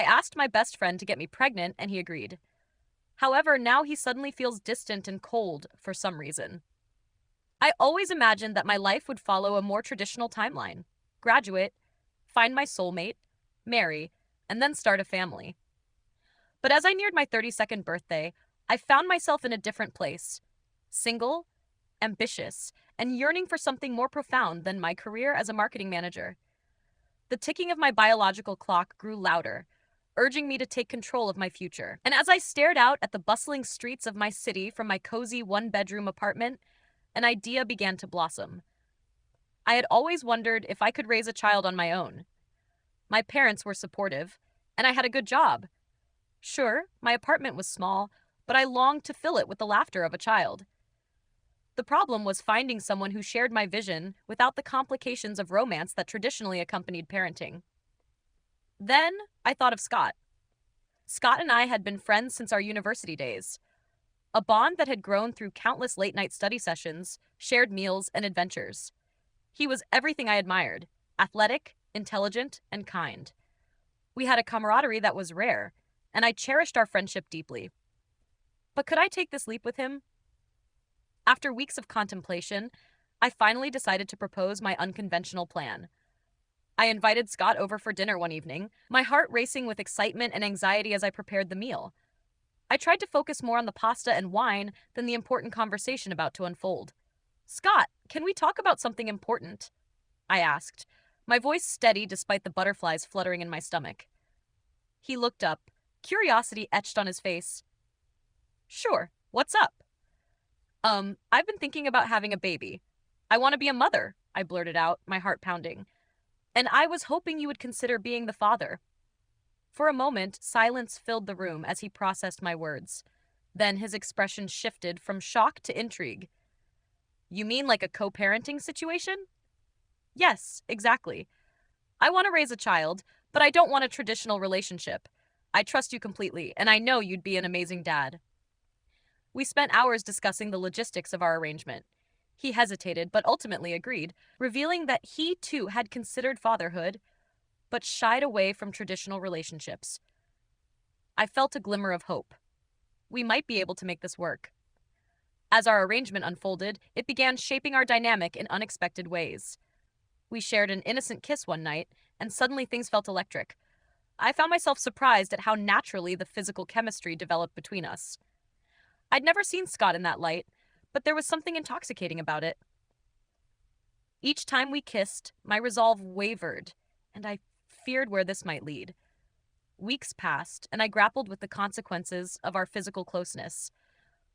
I asked my best friend to get me pregnant, and he agreed. However, now he suddenly feels distant and cold for some reason. I always imagined that my life would follow a more traditional timeline: graduate, find my soulmate, marry, and then start a family. But as I neared my 32nd birthday, I found myself in a different place: single, ambitious, and yearning for something more profound than my career as a marketing manager. The ticking of my biological clock grew louder, urging me to take control of my future. And as I stared out at the bustling streets of my city from my cozy one-bedroom apartment, an idea began to blossom. I had always wondered if I could raise a child on my own. My parents were supportive, and I had a good job. Sure, my apartment was small, but I longed to fill it with the laughter of a child. The problem was finding someone who shared my vision without the complications of romance that traditionally accompanied parenting. Then I thought of Scott. Scott and I had been friends since our university days, a bond that had grown through countless late-night study sessions, shared meals, and adventures. He was everything I admired: athletic, intelligent, and kind. We had a camaraderie that was rare, and I cherished our friendship deeply. But could I take this leap with him? After weeks of contemplation, I finally decided to propose my unconventional plan. I invited Scott over for dinner one evening, my heart racing with excitement and anxiety as I prepared the meal. I tried to focus more on the pasta and wine than the important conversation about to unfold. "Scott, can we talk about something important?" I asked, my voice steady despite the butterflies fluttering in my stomach. He looked up, curiosity etched on his face. "Sure, what's up?" I've been thinking about having a baby. I want to be a mother," I blurted out, my heart pounding. "And I was hoping you would consider being the father." For a moment, silence filled the room as he processed my words. Then his expression shifted from shock to intrigue. "You mean like a co-parenting situation?" "Yes, exactly. I want to raise a child, but I don't want a traditional relationship. I trust you completely, and I know you'd be an amazing dad." We spent hours discussing the logistics of our arrangement. He hesitated, but ultimately agreed, revealing that he too had considered fatherhood, but shied away from traditional relationships. I felt a glimmer of hope. We might be able to make this work. As our arrangement unfolded, it began shaping our dynamic in unexpected ways. We shared an innocent kiss one night, and suddenly things felt electric. I found myself surprised at how naturally the physical chemistry developed between us. I'd never seen Scott in that light, but there was something intoxicating about it. Each time we kissed, my resolve wavered, and I feared where this might lead. Weeks passed, and I grappled with the consequences of our physical closeness.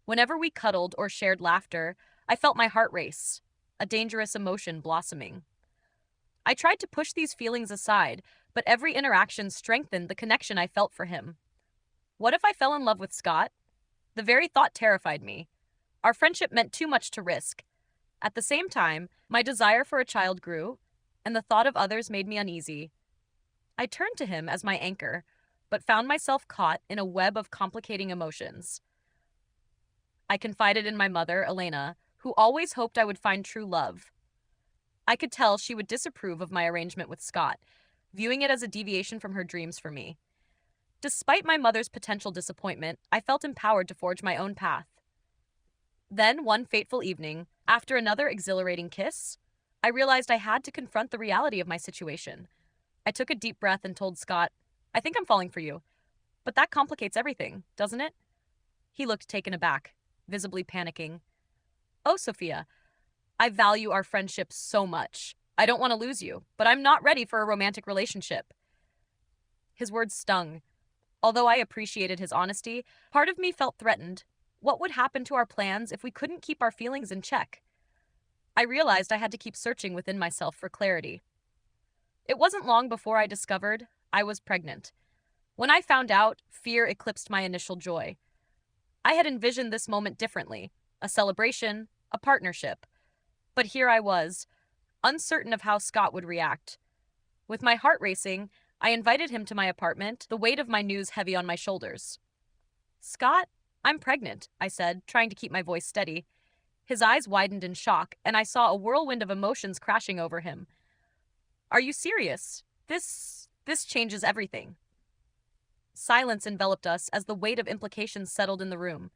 Whenever we cuddled or shared laughter, I felt my heart race, a dangerous emotion blossoming. I tried to push these feelings aside, but every interaction strengthened the connection I felt for him. What if I fell in love with Scott? The very thought terrified me. Our friendship meant too much to risk. At the same time, my desire for a child grew, and the thought of others made me uneasy. I turned to him as my anchor, but found myself caught in a web of complicating emotions. I confided in my mother, Elena, who always hoped I would find true love. I could tell she would disapprove of my arrangement with Scott, viewing it as a deviation from her dreams for me. Despite my mother's potential disappointment, I felt empowered to forge my own path. Then, one fateful evening, after another exhilarating kiss, I realized I had to confront the reality of my situation. I took a deep breath and told Scott, "I think I'm falling for you. But that complicates everything, doesn't it?" He looked taken aback, visibly panicking. "Oh, Sophia, I value our friendship so much. I don't want to lose you, but I'm not ready for a romantic relationship." His words stung. Although I appreciated his honesty, part of me felt threatened. What would happen to our plans if we couldn't keep our feelings in check? I realized I had to keep searching within myself for clarity. It wasn't long before I discovered I was pregnant. When I found out, fear eclipsed my initial joy. I had envisioned this moment differently: a celebration, a partnership. But here I was, uncertain of how Scott would react. With my heart racing, I invited him to my apartment, the weight of my news heavy on my shoulders. "Scott, I'm pregnant," I said, trying to keep my voice steady. His eyes widened in shock, and I saw a whirlwind of emotions crashing over him. "Are you serious? This changes everything." Silence enveloped us as the weight of implications settled in the room.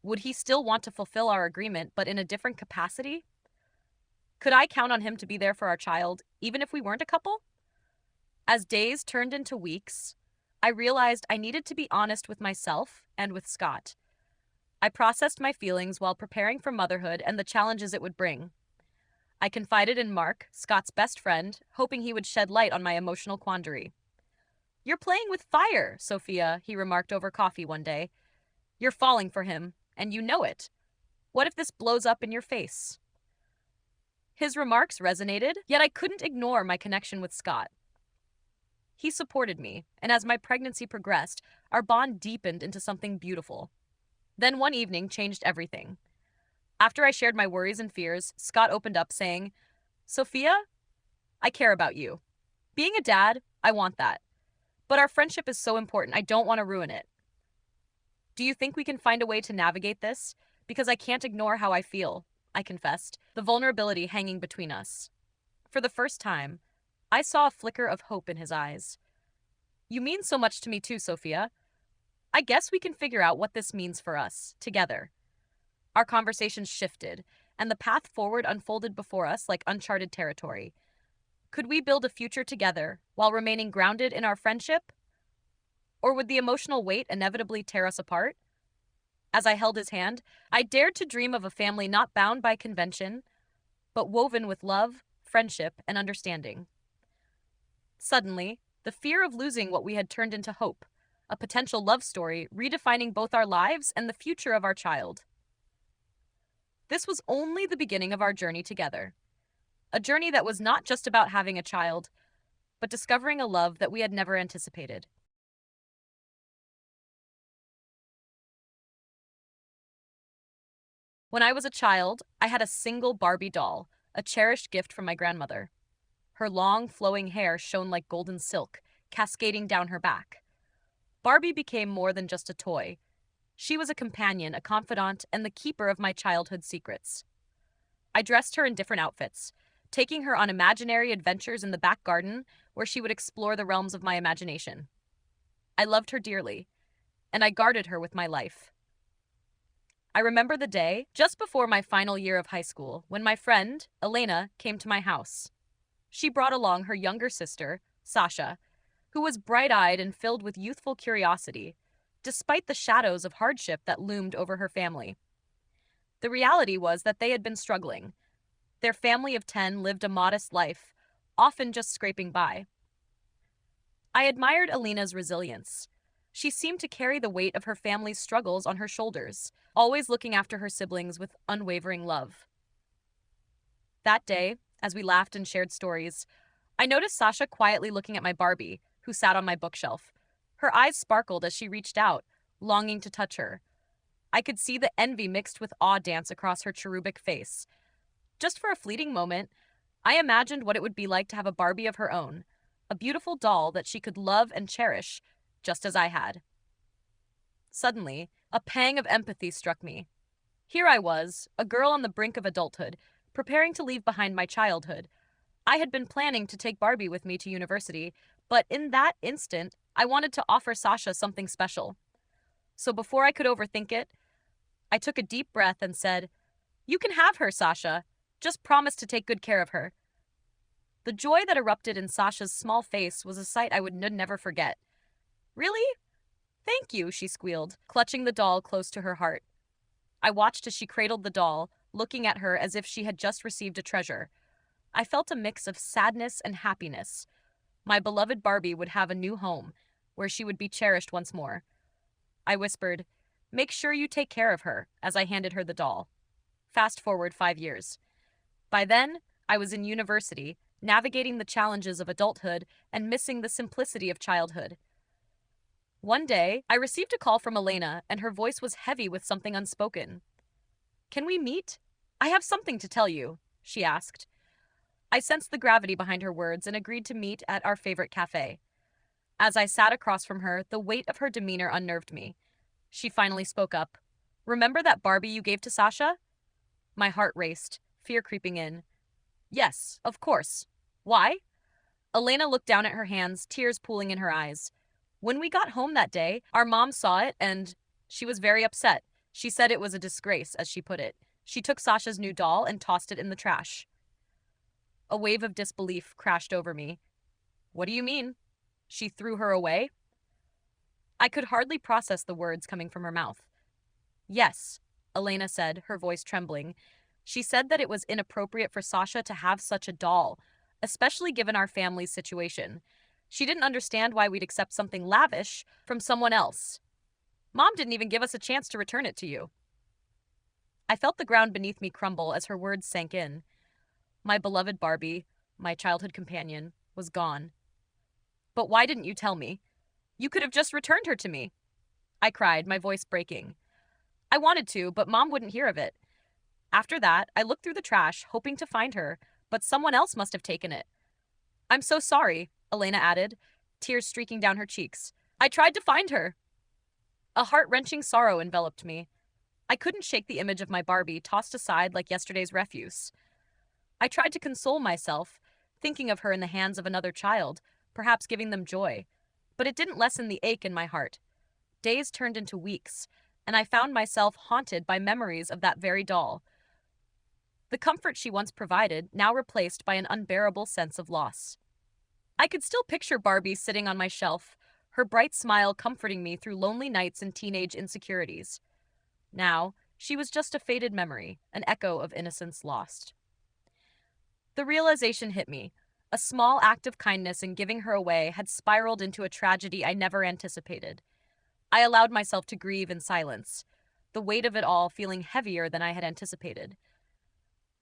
Would he still want to fulfill our agreement, but in a different capacity? Could I count on him to be there for our child, even if we weren't a couple? As days turned into weeks, I realized I needed to be honest with myself and with Scott. I processed my feelings while preparing for motherhood and the challenges it would bring. I confided in Mark, Scott's best friend, hoping he would shed light on my emotional quandary. "You're playing with fire, Sophia," he remarked over coffee one day. "You're falling for him, and you know it. What if this blows up in your face?" His remarks resonated, yet I couldn't ignore my connection with Scott. He supported me, and as my pregnancy progressed, our bond deepened into something beautiful. Then one evening changed everything. After I shared my worries and fears, Scott opened up saying, "Sophia, I care about you. Being a dad, I want that. But our friendship is so important, I don't want to ruin it. Do you think we can find a way to navigate this? Because I can't ignore how I feel," I confessed, the vulnerability hanging between us. For the first time, I saw a flicker of hope in his eyes. "You mean so much to me too, Sophia. I guess we can figure out what this means for us, together." Our conversations shifted, and the path forward unfolded before us like uncharted territory. Could we build a future together while remaining grounded in our friendship? Or would the emotional weight inevitably tear us apart? As I held his hand, I dared to dream of a family not bound by convention, but woven with love, friendship, and understanding. Suddenly, the fear of losing what we had turned into hope, a potential love story redefining both our lives and the future of our child. This was only the beginning of our journey together. A journey that was not just about having a child, but discovering a love that we had never anticipated. When I was a child, I had a single Barbie doll, a cherished gift from my grandmother. Her long, flowing hair shone like golden silk, cascading down her back. Barbie became more than just a toy. She was a companion, a confidant, and the keeper of my childhood secrets. I dressed her in different outfits, taking her on imaginary adventures in the back garden where she would explore the realms of my imagination. I loved her dearly, and I guarded her with my life. I remember the day, just before my final year of high school, when my friend, Elena, came to my house. She brought along her younger sister, Sasha, who was bright-eyed and filled with youthful curiosity, despite the shadows of hardship that loomed over her family. The reality was that they had been struggling. Their family of 10 lived a modest life, often just scraping by. I admired Alina's resilience. She seemed to carry the weight of her family's struggles on her shoulders, always looking after her siblings with unwavering love. That day, as we laughed and shared stories, I noticed Sasha quietly looking at my Barbie, who sat on my bookshelf. Her eyes sparkled as she reached out, longing to touch her. I could see the envy mixed with awe dance across her cherubic face. Just for a fleeting moment, I imagined what it would be like to have a Barbie of her own, a beautiful doll that she could love and cherish, just as I had. Suddenly, a pang of empathy struck me. Here I was, a girl on the brink of adulthood, preparing to leave behind my childhood. I had been planning to take Barbie with me to university, but in that instant, I wanted to offer Sasha something special. So before I could overthink it, I took a deep breath and said, "You can have her, Sasha. Just promise to take good care of her." The joy that erupted in Sasha's small face was a sight I would never forget. "Really? Thank you," she squealed, clutching the doll close to her heart. I watched as she cradled the doll, looking at her as if she had just received a treasure. I felt a mix of sadness and happiness. My beloved Barbie would have a new home, where she would be cherished once more. I whispered, "Make sure you take care of her," as I handed her the doll. Fast forward 5 years. By then, I was in university, navigating the challenges of adulthood and missing the simplicity of childhood. One day, I received a call from Elena, and her voice was heavy with something unspoken. "Can we meet? I have something to tell you," she asked. I sensed the gravity behind her words and agreed to meet at our favorite cafe. As I sat across from her, the weight of her demeanor unnerved me. She finally spoke up. "Remember that Barbie you gave to Sasha?" My heart raced, fear creeping in. "Yes, of course. Why?" Elena looked down at her hands, tears pooling in her eyes. When we got home that day, our mom saw it and she was very upset. She said it was a disgrace, as she put it. She took Sasha's new doll and tossed it in the trash. A wave of disbelief crashed over me. What do you mean? She threw her away? I could hardly process the words coming from her mouth. Yes, Elena said, her voice trembling. She said that it was inappropriate for Sasha to have such a doll, especially given our family's situation. She didn't understand why we'd accept something lavish from someone else. Mom didn't even give us a chance to return it to you. I felt the ground beneath me crumble as her words sank in. My beloved Barbie, my childhood companion, was gone. But why didn't you tell me? You could have just returned her to me. I cried, my voice breaking. I wanted to, but Mom wouldn't hear of it. After that, I looked through the trash, hoping to find her, but someone else must have taken it. I'm so sorry, Elena added, tears streaking down her cheeks. I tried to find her. A heart-wrenching sorrow enveloped me. I couldn't shake the image of my Barbie tossed aside like yesterday's refuse. I tried to console myself, thinking of her in the hands of another child, perhaps giving them joy, but it didn't lessen the ache in my heart. Days turned into weeks, and I found myself haunted by memories of that very doll. The comfort she once provided, now replaced by an unbearable sense of loss. I could still picture Barbie sitting on my shelf, her bright smile comforting me through lonely nights and teenage insecurities. Now, she was just a faded memory, an echo of innocence lost. The realization hit me. A small act of kindness in giving her away had spiraled into a tragedy I never anticipated. I allowed myself to grieve in silence, the weight of it all feeling heavier than I had anticipated.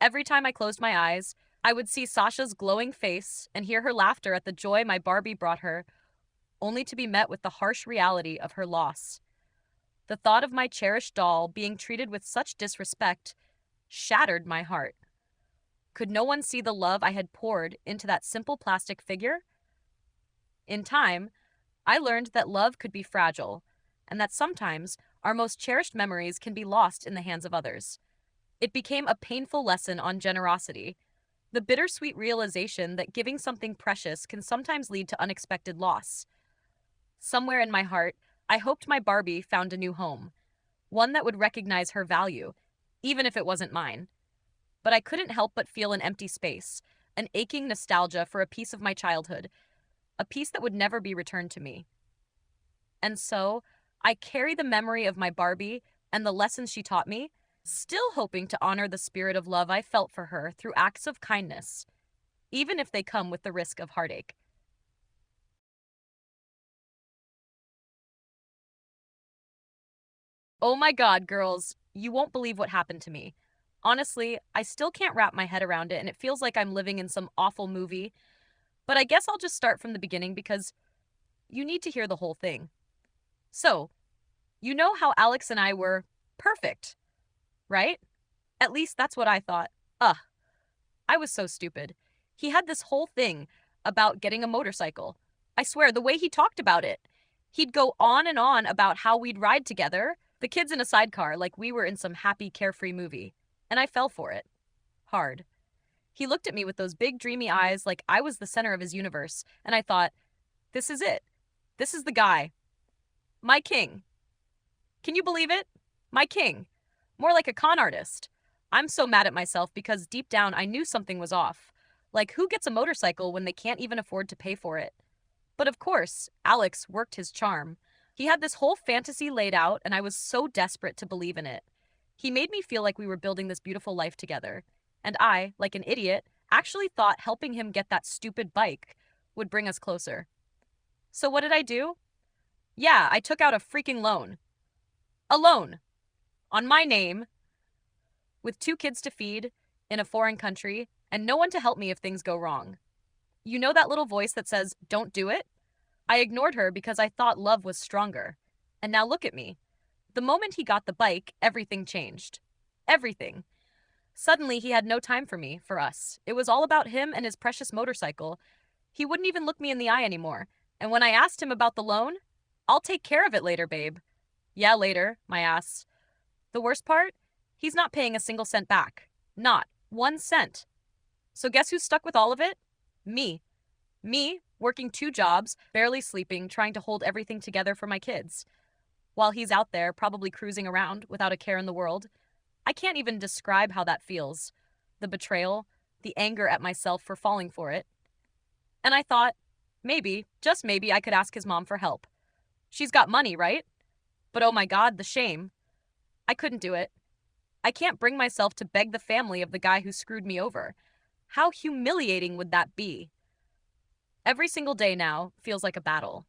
Every time I closed my eyes, I would see Sasha's glowing face and hear her laughter at the joy my Barbie brought her, only to be met with the harsh reality of her loss. The thought of my cherished doll being treated with such disrespect shattered my heart. Could no one see the love I had poured into that simple plastic figure? In time, I learned that love could be fragile, and that sometimes our most cherished memories can be lost in the hands of others. It became a painful lesson on generosity, the bittersweet realization that giving something precious can sometimes lead to unexpected loss. Somewhere in my heart, I hoped my Barbie found a new home, one that would recognize her value, even if it wasn't mine. But I couldn't help but feel an empty space, an aching nostalgia for a piece of my childhood, a piece that would never be returned to me. And so, I carry the memory of my Barbie and the lessons she taught me, still hoping to honor the spirit of love I felt for her through acts of kindness, even if they come with the risk of heartache. Oh my God, girls, you won't believe what happened to me. Honestly, I still can't wrap my head around it, and it feels like I'm living in some awful movie. But I guess I'll just start from the beginning because you need to hear the whole thing. So, you know how Alex and I were perfect, right? At least that's what I thought. Ugh, I was so stupid. He had this whole thing about getting a motorcycle. I swear, the way he talked about it, he'd go on and on about how we'd ride together, the kids in a sidecar, like we were in some happy, carefree movie. And I fell for it. Hard. He looked at me with those big, dreamy eyes like I was the center of his universe, and I thought, this is it. This is the guy. My king. Can you believe it? My king. More like a con artist. I'm so mad at myself because deep down I knew something was off. Like, who gets a motorcycle when they can't even afford to pay for it? But of course, Alex worked his charm. He had this whole fantasy laid out, and I was so desperate to believe in it. He made me feel like we were building this beautiful life together. And I, like an idiot, actually thought helping him get that stupid bike would bring us closer. So what did I do? Yeah, I took out a freaking loan. A loan. On my name, with 2 kids to feed, in a foreign country, and no one to help me if things go wrong. You know that little voice that says, don't do it? I ignored her because I thought love was stronger. And now look at me. The moment he got the bike, everything changed. Everything. Suddenly, he had no time for me, for us. It was all about him and his precious motorcycle. He wouldn't even look me in the eye anymore. And when I asked him about the loan, I'll take care of it later, babe. Yeah, later, my ass. The worst part? He's not paying a single cent back. Not 1 cent. So guess who's stuck with all of it? Me. Me, working 2 jobs, barely sleeping, trying to hold everything together for my kids. While he's out there, probably cruising around without a care in the world. I can't even describe how that feels. The betrayal, the anger at myself for falling for it. And I thought, maybe, just maybe, I could ask his mom for help. She's got money, right? But oh my God, the shame. I couldn't do it. I can't bring myself to beg the family of the guy who screwed me over. How humiliating would that be? Every single day now feels like a battle.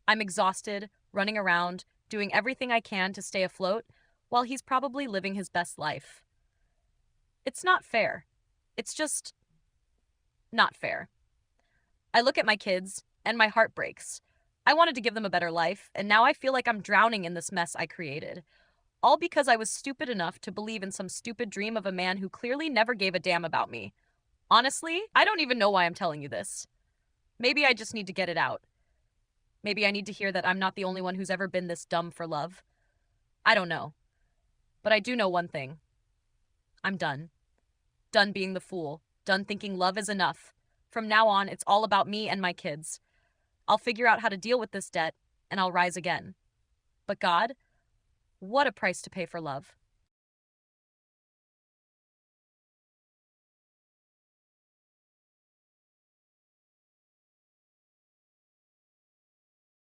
I'm exhausted, running around, doing everything I can to stay afloat, while he's probably living his best life. It's not fair. It's just not fair. I look at my kids, and my heart breaks. I wanted to give them a better life, and now I feel like I'm drowning in this mess I created. All because I was stupid enough to believe in some stupid dream of a man who clearly never gave a damn about me. Honestly, I don't even know why I'm telling you this. Maybe I just need to get it out. Maybe I need to hear that I'm not the only one who's ever been this dumb for love. I don't know. But I do know one thing. I'm done. Done being the fool. Done thinking love is enough. From now on, it's all about me and my kids. I'll figure out how to deal with this debt, and I'll rise again. But God, what a price to pay for love.